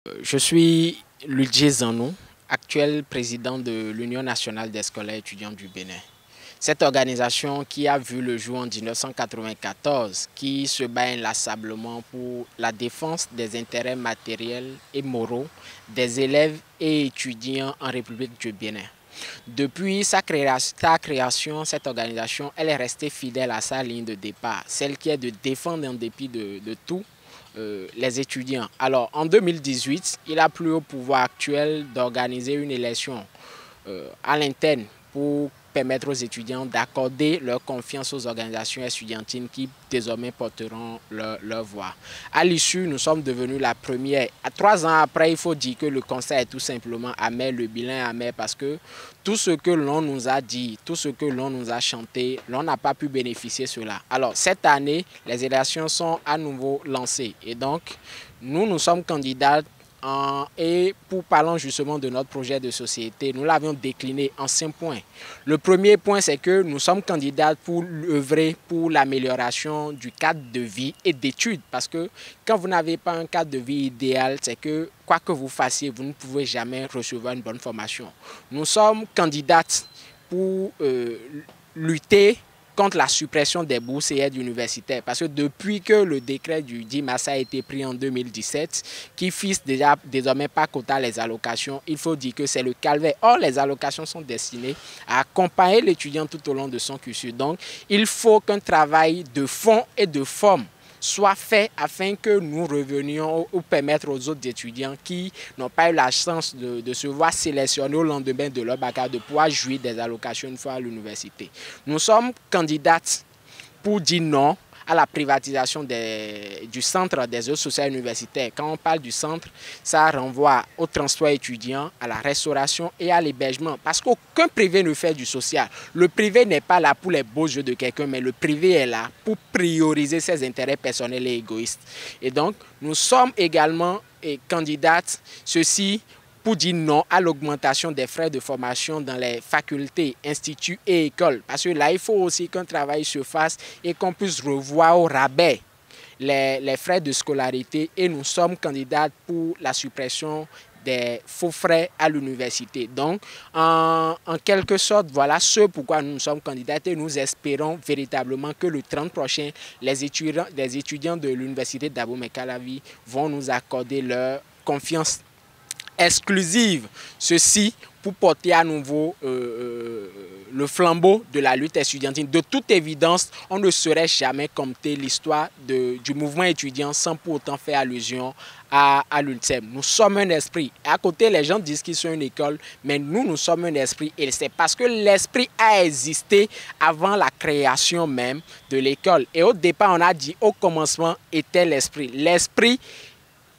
Je suis Ludje Zanou, actuel président de l'Union nationale des scolaires étudiants du Bénin. Cette organisation qui a vu le jour en 1994, qui se bat inlassablement pour la défense des intérêts matériels et moraux des élèves et étudiants en République du Bénin. Depuis sa création, cette organisation elle est restée fidèle à sa ligne de départ, celle qui est de défendre en dépit de tout les étudiants. Alors en 2018, il a plu au pouvoir actuel d'organiser une élection à l'interne pour permettre aux étudiants d'accorder leur confiance aux organisations estudiantines qui désormais porteront leur voix. À l'issue, nous sommes devenus la première. 3 ans après, il faut dire que le constat est tout simplement amer, le bilan est amer parce que tout ce que l'on nous a dit, tout ce que l'on nous a chanté, l'on n'a pas pu bénéficier de cela. Alors cette année, les élections sont à nouveau lancées et donc nous sommes candidats. Et pour parler justement de notre projet de société, nous l'avions décliné en 5 points. Le premier point, c'est que nous sommes candidats pour œuvrer pour l'amélioration du cadre de vie et d'études. Parce que quand vous n'avez pas un cadre de vie idéal, c'est que quoi que vous fassiez, vous ne pouvez jamais recevoir une bonne formation. Nous sommes candidats pour lutter contre la suppression des bourses et aides universitaires. Parce que depuis que le décret du 10 mars a été pris en 2017, qui fixe déjà désormais par quota les allocations, il faut dire que c'est le calvaire. Or, les allocations sont destinées à accompagner l'étudiant tout au long de son cursus. Donc, il faut qu'un travail de fond et de forme soit fait afin que nous revenions ou permettre aux autres étudiants qui n'ont pas eu la chance de se voir sélectionnés au lendemain de leur baccalauréat de pouvoir jouir des allocations une fois à l'université. Nous sommes candidats pour dire non à la privatisation du centre des œuvres sociales universitaires. Quand on parle du centre, ça renvoie au transport étudiant, à la restauration et à l'hébergement. Parce qu'aucun privé ne fait du social. Le privé n'est pas là pour les beaux yeux de quelqu'un, mais le privé est là pour prioriser ses intérêts personnels et égoïstes. Et donc, nous sommes également candidats, ceci pour dire non à l'augmentation des frais de formation dans les facultés, instituts et écoles. Parce que là, il faut aussi qu'un travail se fasse et qu'on puisse revoir au rabais les frais de scolarité. Et nous sommes candidats pour la suppression des faux frais à l'université. Donc, en quelque sorte, voilà ce pourquoi nous sommes candidats et nous espérons véritablement que le 30 prochain, les étudiants de l'université d'Abomey-Calavi vont nous accorder leur confiance exclusive, ceci pour porter à nouveau le flambeau de la lutte estudiantine. De toute évidence, on ne saurait jamais compter l'histoire du mouvement étudiant sans pour autant faire allusion à l'UNSEM. Nous sommes un esprit. À côté, les gens disent qu'ils sont une école, mais nous sommes un esprit. Et c'est parce que l'esprit a existé avant la création même de l'école. Et au départ, on a dit au commencement était l'esprit. L'esprit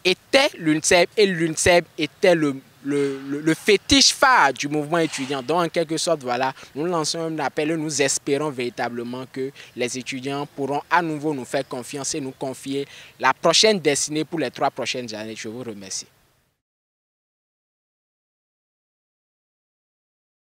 était l'UNSEB et l'UNSEB était le fétiche phare du mouvement étudiant. Donc en quelque sorte, voilà, nous lançons un appel et nous espérons véritablement que les étudiants pourront à nouveau nous faire confiance et nous confier la prochaine destinée pour les 3 prochaines années. Je vous remercie.